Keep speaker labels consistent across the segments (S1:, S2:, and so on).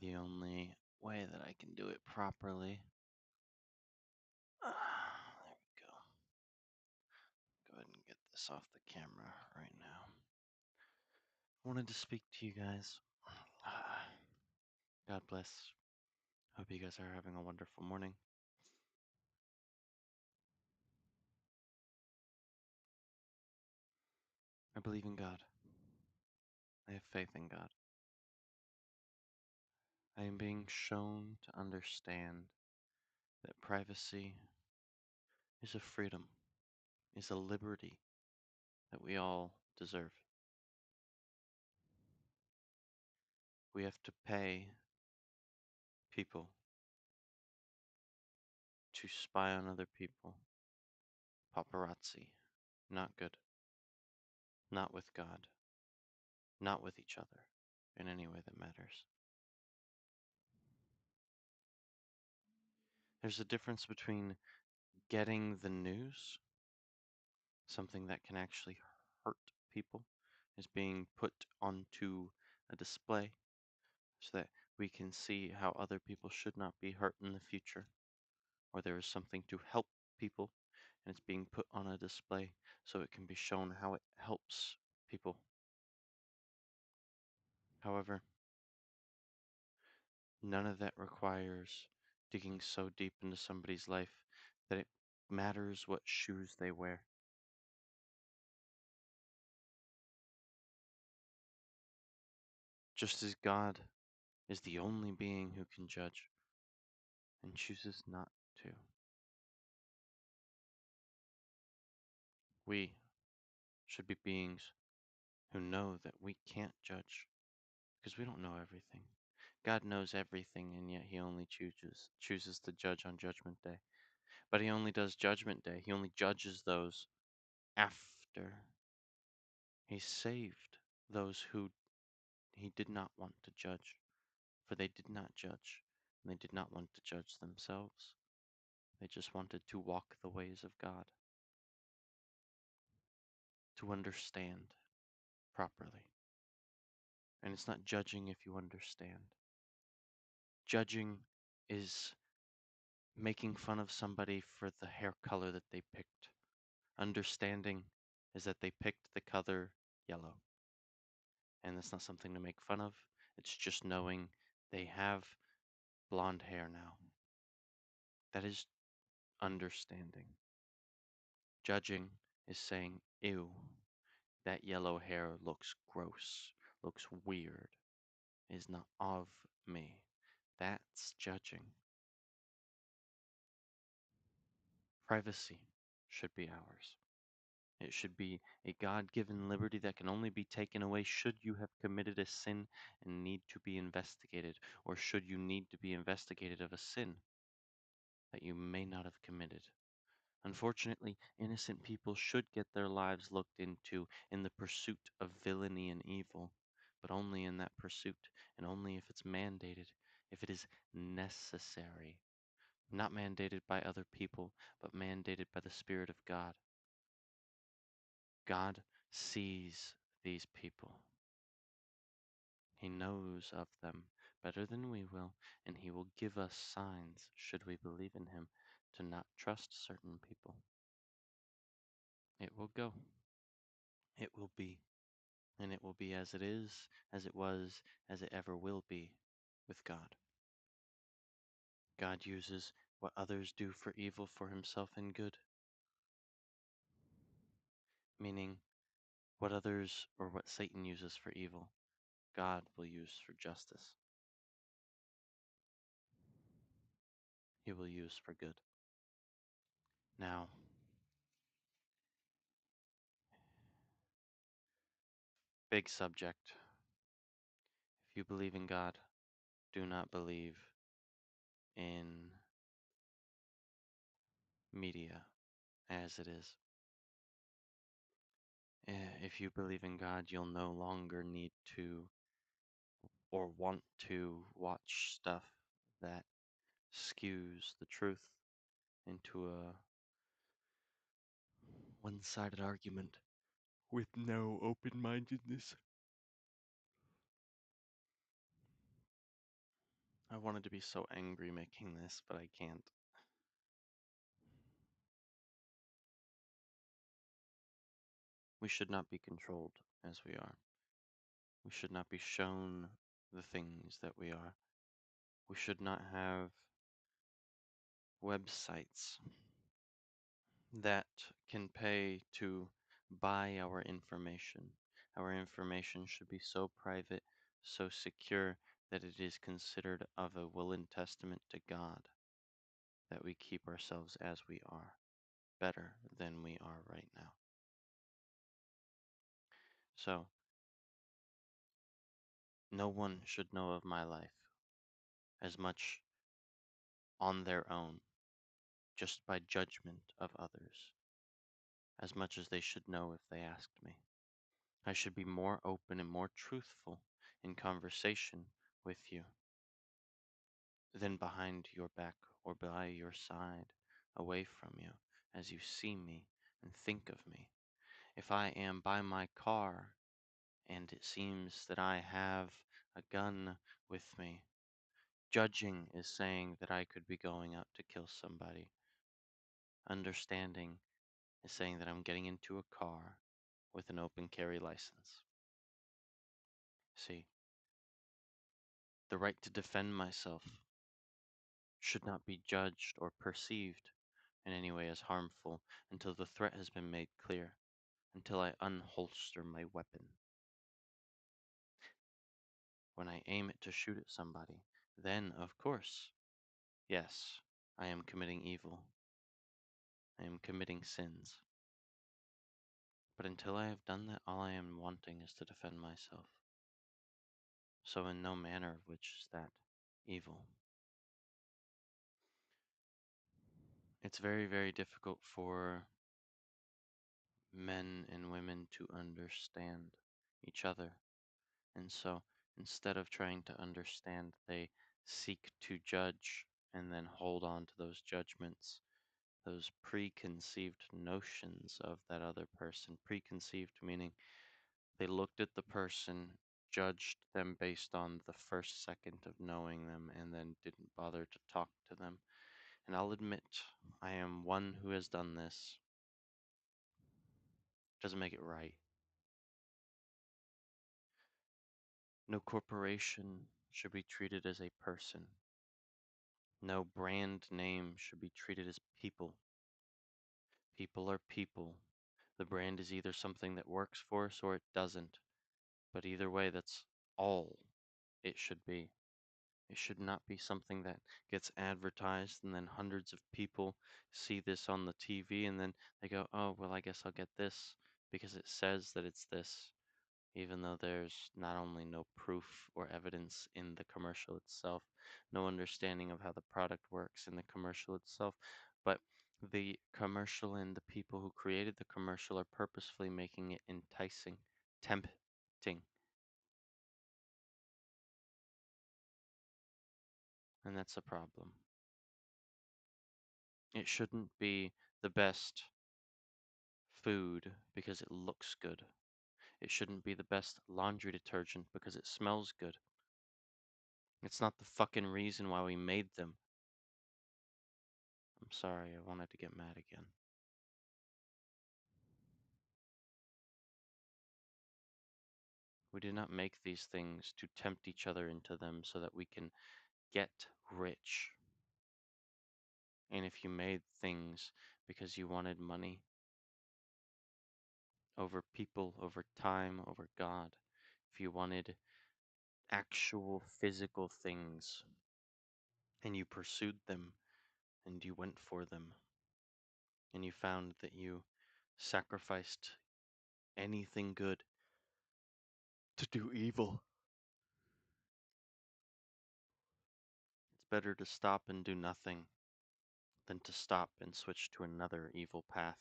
S1: the only way that I can do it properly. There we go. Go ahead and get this off the camera right now. I wanted to speak to you guys. God bless. Hope you guys are having a wonderful morning. I believe in God. I have faith in God. I am being shown to understand that privacy is a freedom, is a liberty that we all deserve. We have to pay people to spy on other people. Paparazzi. Not good. Not with God. Not with each other in any way that matters. There's a difference between getting the news, something that can actually hurt people, is being put onto a display so that we can see how other people should not be hurt in the future, or there is something to help people and it's being put on a display so it can be shown how it helps people. However, none of that requires digging so deep into somebody's life that it matters what shoes they wear. Just as God is the only being who can judge and chooses not to, we should be beings who know that we can't judge because we don't know everything. God knows everything, and yet he only chooses to judge on Judgment Day. But he only does Judgment Day. He only judges those after he saved those who he did not want to judge, for they did not judge, and they did not want to judge themselves. They just wanted to walk the ways of God, to understand properly. And it's not judging if you understand. Judging is making fun of somebody for the hair color that they picked. Understanding is that they picked the color yellow. And that's not something to make fun of. It's just knowing they have blonde hair now. That is understanding. Judging is saying, ew, that yellow hair looks gross, looks weird, is not of me. That's judging. Privacy should be ours. It should be a God-given liberty that can only be taken away should you have committed a sin and need to be investigated, or should you need to be investigated of a sin that you may not have committed. Unfortunately, innocent people should get their lives looked into in the pursuit of villainy and evil, but only in that pursuit, and only if it's mandated, if it is necessary. Not mandated by other people, but mandated by the Spirit of God. God sees these people. He knows of them better than we will, and he will give us signs, should we believe in him, to not trust certain people. It will go. It will be. And it will be as it is, as it was, as it ever will be with God. God uses what others do for evil for himself in good. Meaning, what others or what Satan uses for evil, God will use for justice. He will use for good. Now, big subject. If you believe in God, do not believe in media as it is. If you believe in God, you'll no longer need to or want to watch stuff that skews the truth into a one-sided argument with no open-mindedness. I wanted to be so angry making this, but I can't. We should not be controlled as we are. We should not be shown the things that we are. We should not have websites that can pay to buy our information. Our information should be so private, so secure, that it is considered of a will and testament to God that we keep ourselves as we are, better than we are right now. So, no one should know of my life as much on their own, just by judgment of others, as much as they should know if they asked me. I should be more open and more truthful in conversation with you than behind your back or by your side, away from you, as you see me and think of me. If I am by my car and it seems that I have a gun with me, judging is saying that I could be going out to kill somebody. Understanding is saying that I'm getting into a car with an open carry license. See, the right to defend myself should not be judged or perceived in any way as harmful until the threat has been made clear, until I unholster my weapon. When I aim it to shoot at somebody, then, of course, yes, I am committing evil. I am committing sins. But until I have done that, all I am wanting is to defend myself. So in no manner of which is that evil. It's very, very difficult for men and women to understand each other. And so instead of trying to understand, they seek to judge and then hold on to those judgments, those preconceived notions of that other person. Preconceived meaning they looked at the person, judged them based on the first second of knowing them, and then didn't bother to talk to them. And I'll admit, I am one who has done this. Doesn't make it right. No corporation should be treated as a person. No brand name should be treated as people. People are people. The brand is either something that works for us or it doesn't. But either way, that's all it should be. It should not be something that gets advertised and then hundreds of people see this on the TV and then they go, oh, well, I guess I'll get this because it says that it's this, even though there's not only no proof or evidence in the commercial itself, no understanding of how the product works in the commercial itself, but the commercial and the people who created the commercial are purposefully making it enticing, tempting. And that's a problem. It shouldn't be the best food because it looks good. It shouldn't be the best laundry detergent because it smells good. It's not the fucking reason why we made them. I'm sorry, I wanted to get mad again. We did not make these things to tempt each other into them so that we can get rich. And if you made things because you wanted money over people, over time, over God, if you wanted actual physical things and you pursued them and you went for them and you found that you sacrificed anything good to do evil, it's better to stop and do nothing than to stop and switch to another evil path.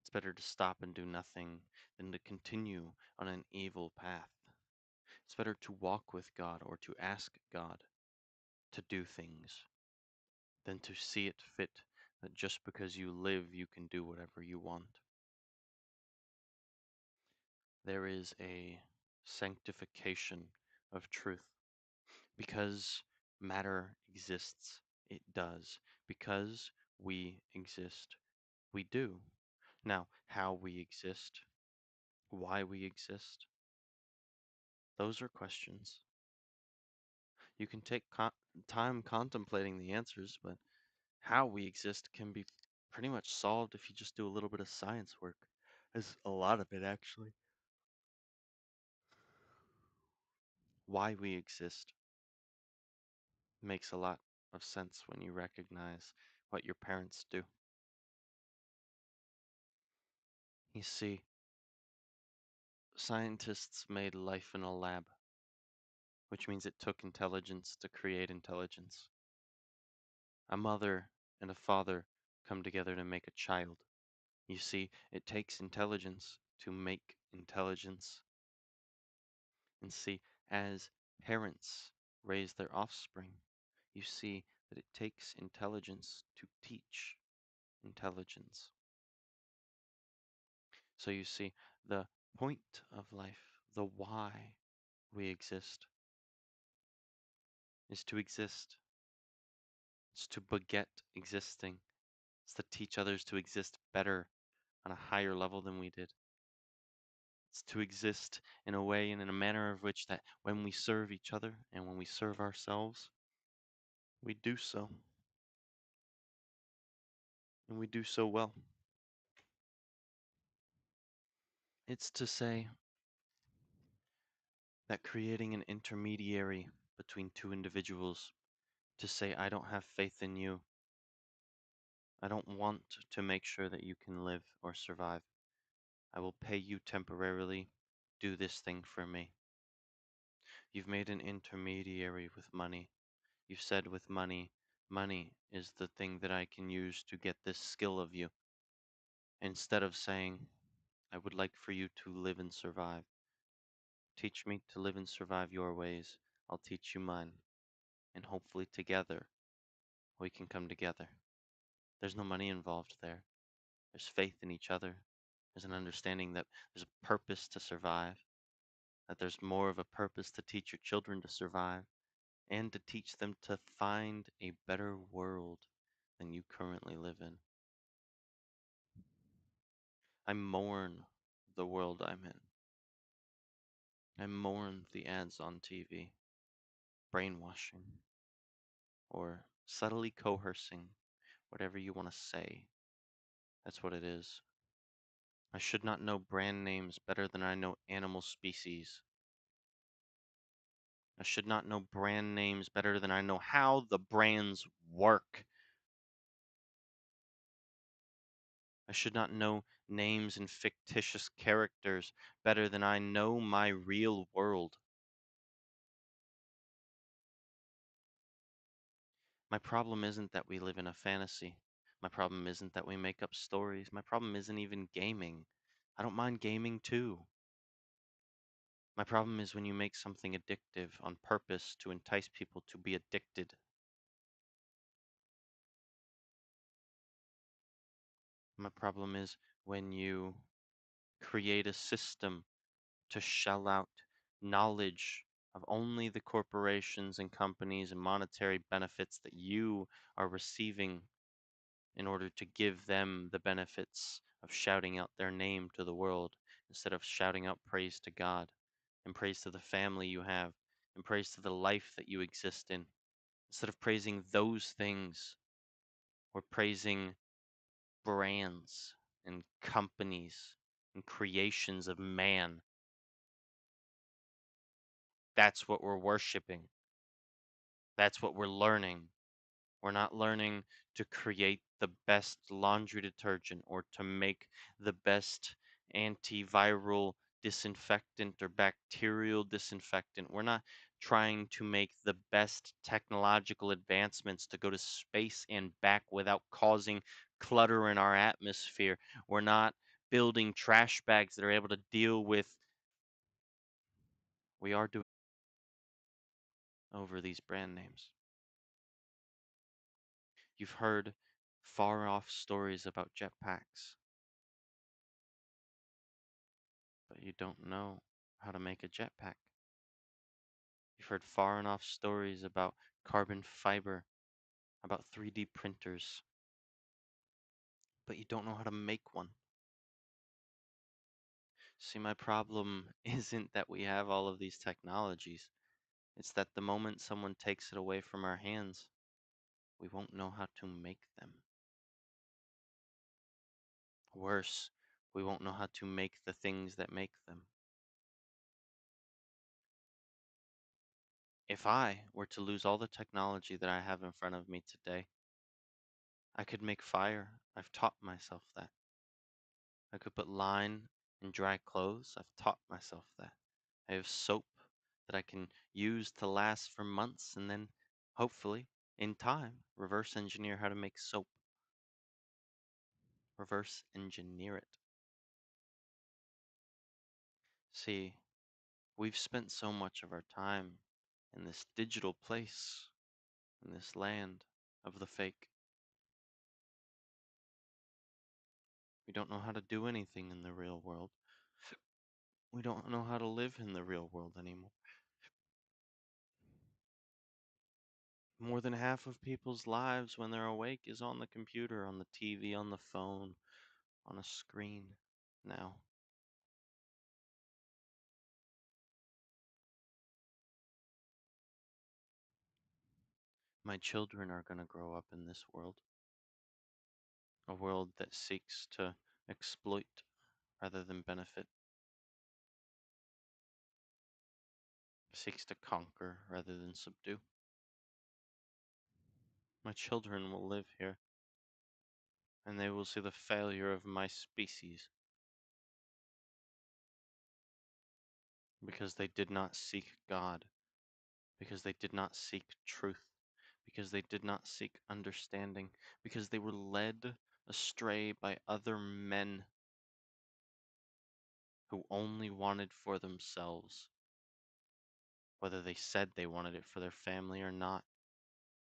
S1: It's better to stop and do nothing than to continue on an evil path. It's better to walk with God or to ask God to do things than to see it fit that just because you live, you can do whatever you want. There is a sanctification of truth. Because matter exists, it does. Because we exist, we do. Now, how we exist, why we exist, those are questions. You can take time contemplating the answers, but how we exist can be pretty much solved if you just do a little bit of science work. There's a lot of it, actually. Why we exist makes a lot of sense when you recognize what your parents do. You see, scientists made life in a lab, which means it took intelligence to create intelligence. A mother and a father come together to make a child. You see, it takes intelligence to make intelligence. And see, as parents raise their offspring, you see that it takes intelligence to teach intelligence. So you see, the point of life, the why we exist, is to exist. It's to beget existing. It's to teach others to exist better on a higher level than we did. It's to exist in a way and in a manner of which that when we serve each other and when we serve ourselves, we do so. And we do so well. It's to say that creating an intermediary between two individuals, to say, I don't have faith in you. I don't want to make sure that you can live or survive. I will pay you temporarily. Do this thing for me. You've made an intermediary with money. You've said with money, money is the thing that I can use to get this skill of you. Instead of saying, I would like for you to live and survive. Teach me to live and survive your ways. I'll teach you mine. And hopefully together we can come together. There's no money involved there. There's faith in each other. There's an understanding that there's a purpose to survive, that there's more of a purpose to teach your children to survive, and to teach them to find a better world than you currently live in. I mourn the world I'm in. I mourn the ads on TV, brainwashing, or subtly coercing, whatever you want to say. That's what it is. I should not know brand names better than I know animal species. I should not know brand names better than I know how the brands work. I should not know names and fictitious characters better than I know my real world. My problem isn't that we live in a fantasy. My problem isn't that we make up stories. My problem isn't even gaming. I don't mind gaming too. My problem is when you make something addictive on purpose to entice people to be addicted. My problem is when you create a system to shell out knowledge of only the corporations and companies and monetary benefits that you are receiving in order to give them the benefits of shouting out their name to the world instead of shouting out praise to God and praise to the family you have and praise to the life that you exist in. Instead of praising those things, we're praising brands and companies and creations of man. That's what we're worshiping. That's what we're learning. We're not learning to create the best laundry detergent or to make the best antiviral disinfectant or bacterial disinfectant. We're not trying to make the best technological advancements to go to space and back without causing clutter in our atmosphere. We're not building trash bags that are able to deal with. We are doing over these brand names. You've heard far off stories about jetpacks, but you don't know how to make a jetpack. You've heard far enough stories about carbon fiber, about 3D printers, but you don't know how to make one. See, my problem isn't that we have all of these technologies. It's that the moment someone takes it away from our hands, we won't know how to make them. Worse, we won't know how to make the things that make them. If I were to lose all the technology that I have in front of me today, I could make fire. I've taught myself that. I could put line in dry clothes. I've taught myself that. I have soap that I can use to last for months and then, hopefully, in time, reverse engineer how to make soap. Reverse engineer it. See, we've spent so much of our time in this digital place, in this land of the fake. We don't know how to do anything in the real world. We don't know how to live in the real world anymore. More than half of people's lives when they're awake is on the computer, on the TV, on the phone, on a screen now. My children are going to grow up in this world, a world that seeks to exploit rather than benefit, seeks to conquer rather than subdue. My children will live here, and they will see the failure of my species because they did not seek God, because they did not seek truth, because they did not seek understanding, because they were led astray by other men who only wanted for themselves, whether they said they wanted it for their family or not.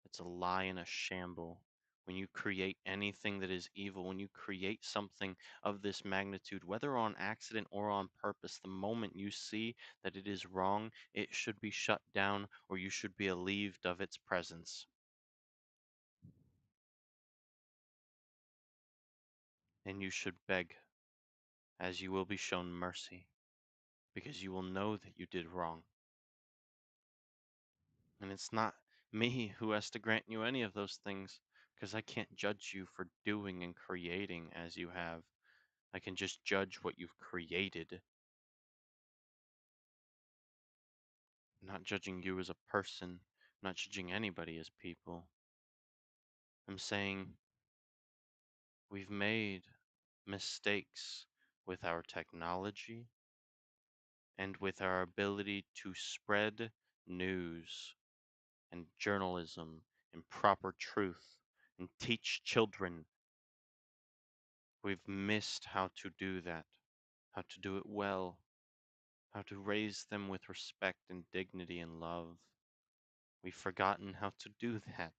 S1: It's a lie and a shamble. When you create anything that is evil, when you create something of this magnitude, whether on accident or on purpose, the moment you see that it is wrong, it should be shut down or you should be relieved of its presence. And you should beg, as you will be shown mercy, because you will know that you did wrong. And it's not me who has to grant you any of those things, because I can't judge you for doing and creating as you have. I can just judge what you've created. I'm not judging you as a person, I'm not judging anybody as people. I'm saying we've made mistakes with our technology and with our ability to spread news and journalism and proper truth and teach children. We've missed how to do that, how to do it well, how to raise them with respect and dignity and love. We've forgotten how to do that.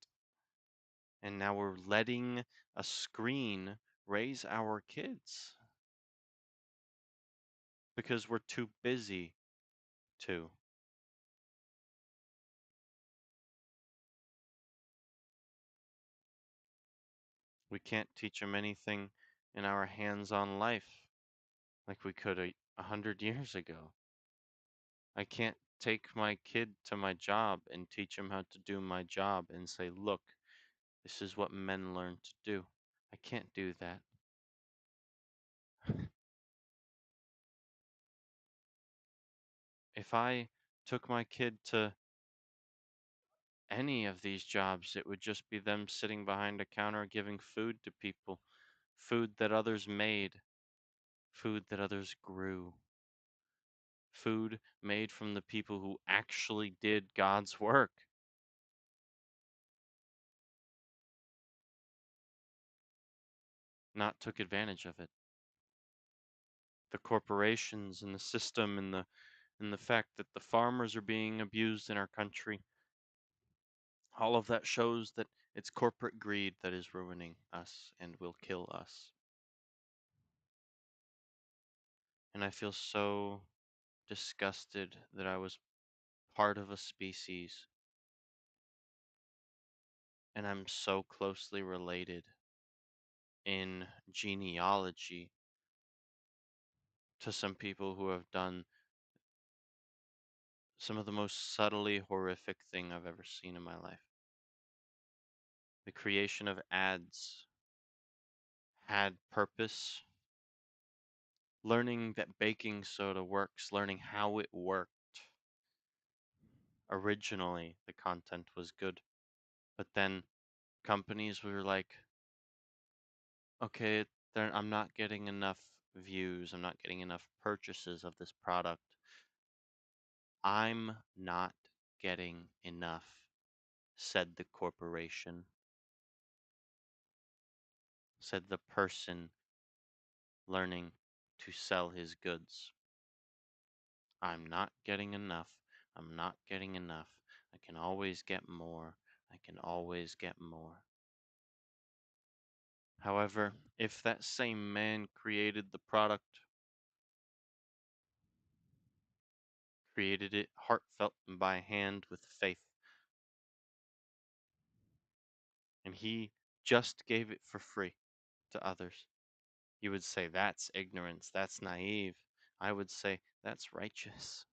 S1: And now we're letting a screen raise our kids because we're too busy to. We can't teach them anything in our hands-on life like we could 100 years ago. I can't take my kid to my job and teach him how to do my job and say, look, this is what men learn to do. I can't do that. If I took my kid to any of these jobs, it would just be them sitting behind a counter giving food to people, food that others made, food that others grew, food made from the people who actually did God's work. Not took advantage of it. The corporations and the system and the fact that the farmers are being abused in our country, all of that shows that it's corporate greed that is ruining us and will kill us. And I feel so disgusted that I was part of a species, and I'm so closely related in genealogy to some people who have done some of the most subtly horrific thing I've ever seen in my life. The creation of ads had purpose. Learning that baking soda works, learning how it worked. Originally, the content was good, but then companies were like, okay, I'm not getting enough views, I'm not getting enough purchases of this product. I'm not getting enough, said the corporation, said the person learning to sell his goods. I'm not getting enough. I'm not getting enough. I can always get more. I can always get more. However, if that same man created the product, created it heartfelt and by hand with faith, and he just gave it for free to others, you would say that's ignorance, that's naive. I would say that's righteous.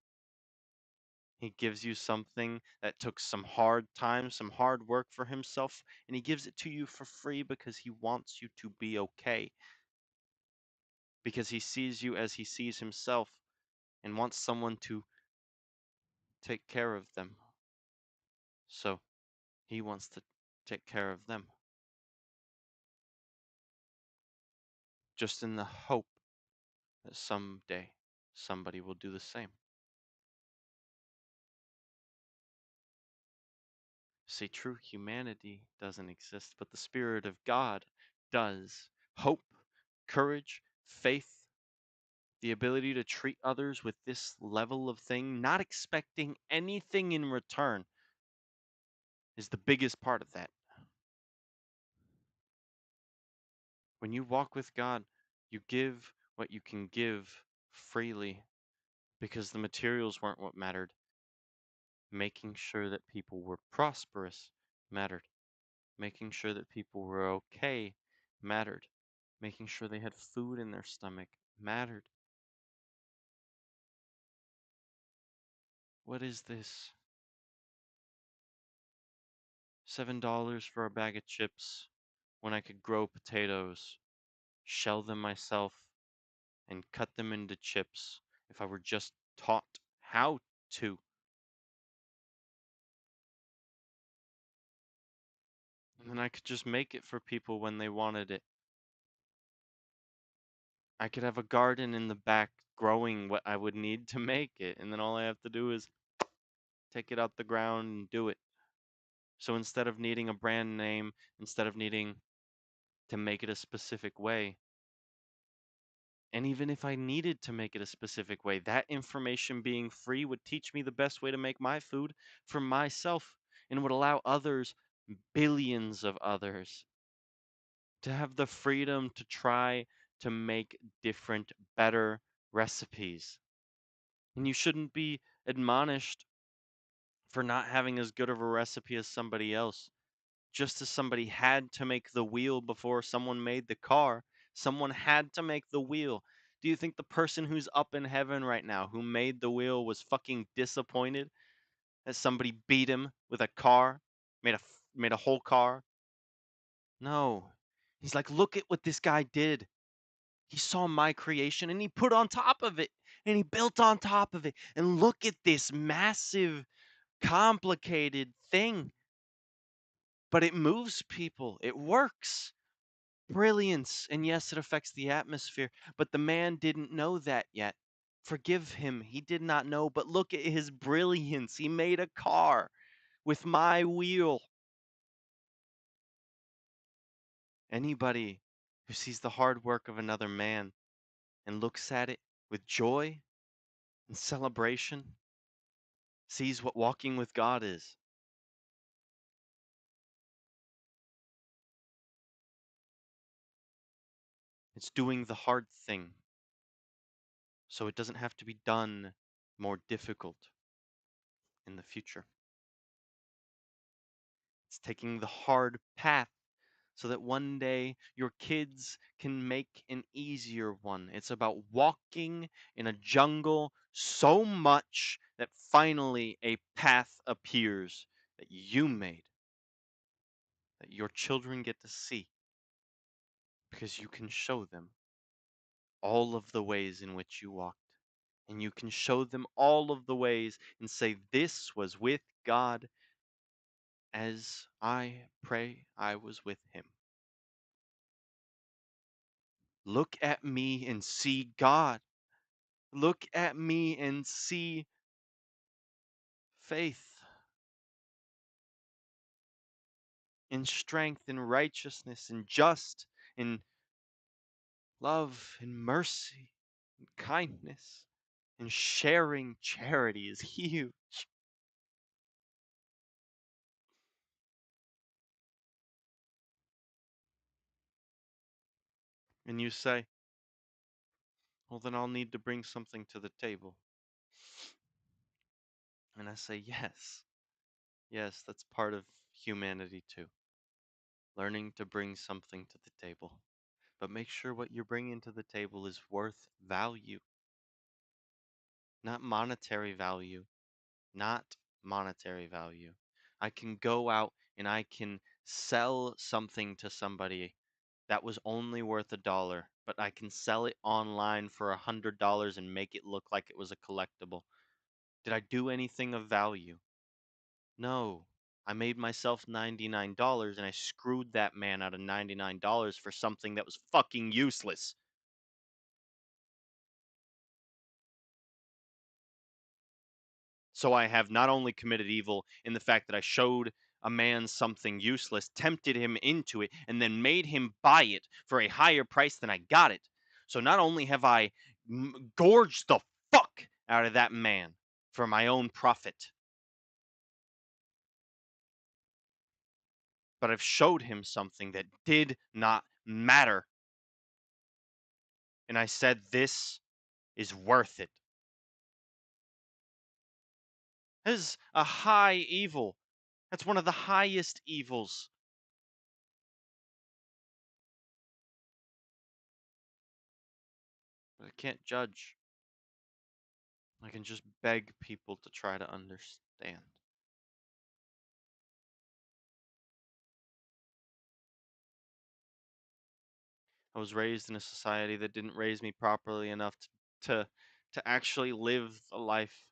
S1: He gives you something that took some hard time, some hard work for himself, and he gives it to you for free because he wants you to be okay. Because he sees you as he sees himself and wants someone to take care of them. So he wants to take care of them. Just in the hope that someday somebody will do the same. See, true humanity doesn't exist, but the Spirit of God does. Hope, courage, faith, the ability to treat others with this level of thing, not expecting anything in return, is the biggest part of that. When you walk with God, you give what you can give freely because the materials weren't what mattered. Making sure that people were prosperous mattered. Making sure that people were okay mattered. Making sure they had food in their stomach mattered. What is this? $7 for a bag of chips when I could grow potatoes, shell them myself, and cut them into chips if I were just taught how to. And then I could just make it for people when they wanted it. I could have a garden in the back growing what I would need to make it, and then all I have to do is take it out the ground and do it. So instead of needing a brand name, instead of needing to make it a specific way, and even if I needed to make it a specific way, that information being free would teach me the best way to make my food for myself and would allow others, billions of others, to have the freedom to try to make different, better recipes. And you shouldn't be admonished for not having as good of a recipe as somebody else. Just as somebody had to make the wheel before someone made the car, someone had to make the wheel. Do you think the person who's up in heaven right now who made the wheel was fucking disappointed that somebody beat him with a car, made a whole car? No. He's like, "Look at what this guy did. He saw my creation and he put on top of it and he built on top of it. And look at this massive, complicated thing. But it moves people. It works. Brilliance. And yes, it affects the atmosphere. But the man didn't know that yet. Forgive him. He did not know. But look at his brilliance. He made a car with my wheel. Anybody who sees the hard work of another man and looks at it with joy and celebration sees what walking with God is. It's doing the hard thing so it doesn't have to be done more difficult. in the future. It's taking the hard path so that one day your kids can make an easier one. It's about walking in a jungle so much that finally a path appears that you made, that your children get to see, because you can show them all of the ways in which you walked. And you can show them all of the ways and say, this was with God as I pray I was with him. Look at me and see God. Look at me and see faith and strength and righteousness and just and love and mercy and kindness and sharing. Charity is huge. And you say, well, then I'll need to bring something to the table. And I say, yes. Yes, that's part of humanity too. Learning to bring something to the table. But make sure what you're bringing to the table is worth value, not monetary value. Not monetary value. I can go out and I can sell something to somebody that was only worth $1, but I can sell it online for $100 and make it look like it was a collectible. Did I do anything of value? No. I made myself $99 and I screwed that man out of $99 for something that was fucking useless. So I have not only committed evil in the fact that I showed a man something useless, tempted him into it, and then made him buy it for a higher price than I got it. So not only have I gorged the fuck out of that man for my own profit, but I've showed him something that did not matter. And I said, this is worth it. This is a high evil. That's one of the highest evils. But I can't judge. I can just beg people to try to understand. I was raised in a society that didn't raise me properly enough to to actually live a life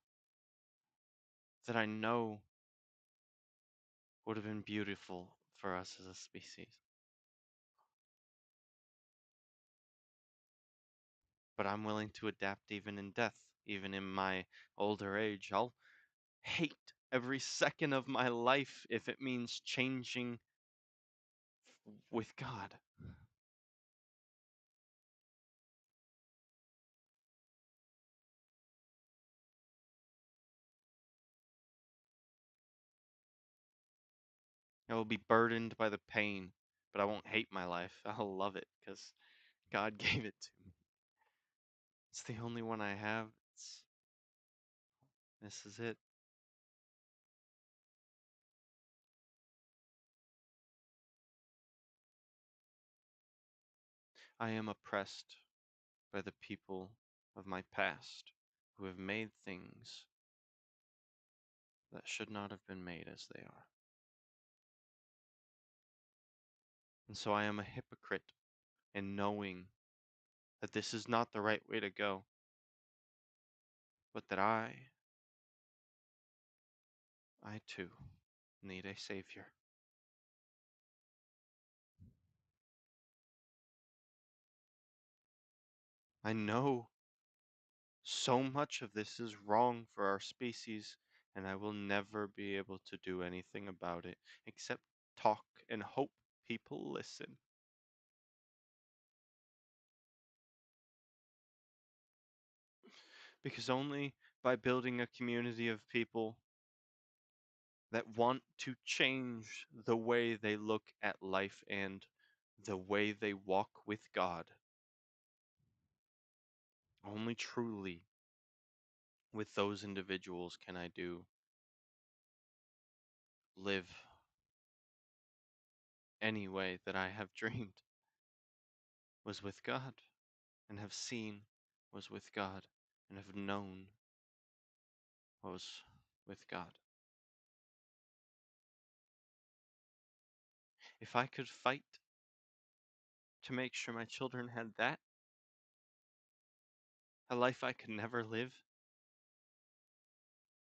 S1: that I know would have been beautiful for us as a species. But I'm willing to adapt even in death, even in my older age. I'll hate every second of my life if it means changing with God. I will be burdened by the pain, but I won't hate my life. I'll love it because God gave it to me. It's the only one I have. This is it. I am oppressed by the people of my past who have made things that should not have been made as they are. And so I am a hypocrite in knowing that this is not the right way to go, but that I too, need a savior. I know so much of this is wrong for our species, and I will never be able to do anything about it except talk and hope people listen. Because only by building a community of people that want to change the way they look at life and the way they walk with God, only truly with those individuals can I do live any way that I have dreamed was with God, and have seen was with God, and have known was with God. If I could fight to make sure my children had that, a life I could never live,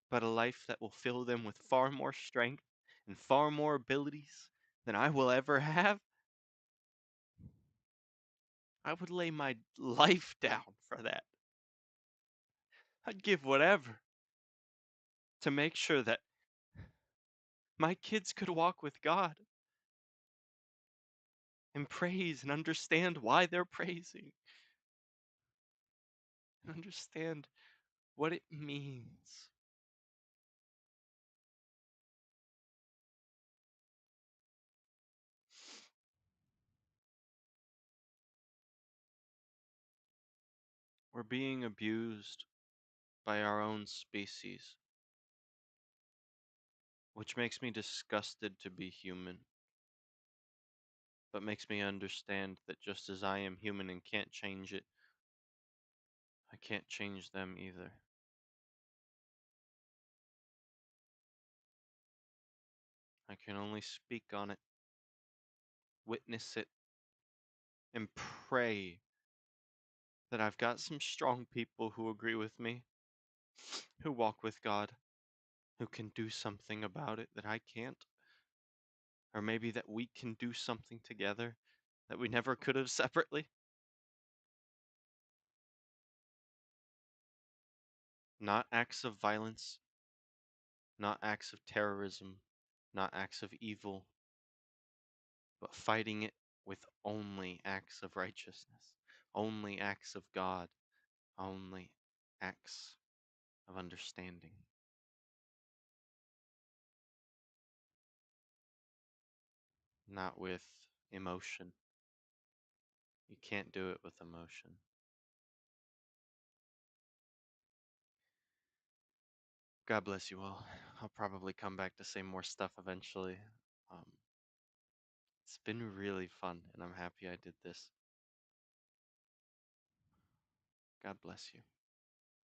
S1: but a life that will fill them with far more strength and far more abilities than I will ever have, I would lay my life down for that. I'd give whatever to make sure that my kids could walk with God and praise and understand why they're praising and understand what it means. We're being abused by our own species, which makes me disgusted to be human, but makes me understand that just as I am human and can't change it, I can't change them either. I can only speak on it, witness it, and pray that I've got some strong people who agree with me, who walk with God, who can do something about it that I can't. Or maybe that we can do something together that we never could have separately. Not acts of violence, not acts of terrorism, not acts of evil, but fighting it with only acts of righteousness, only acts of God, only acts of understanding. Not with emotion. You can't do it with emotion. God bless you all. I'll probably come back to say more stuff eventually. Um, it's been really fun, and I'm happy I did this. God bless you.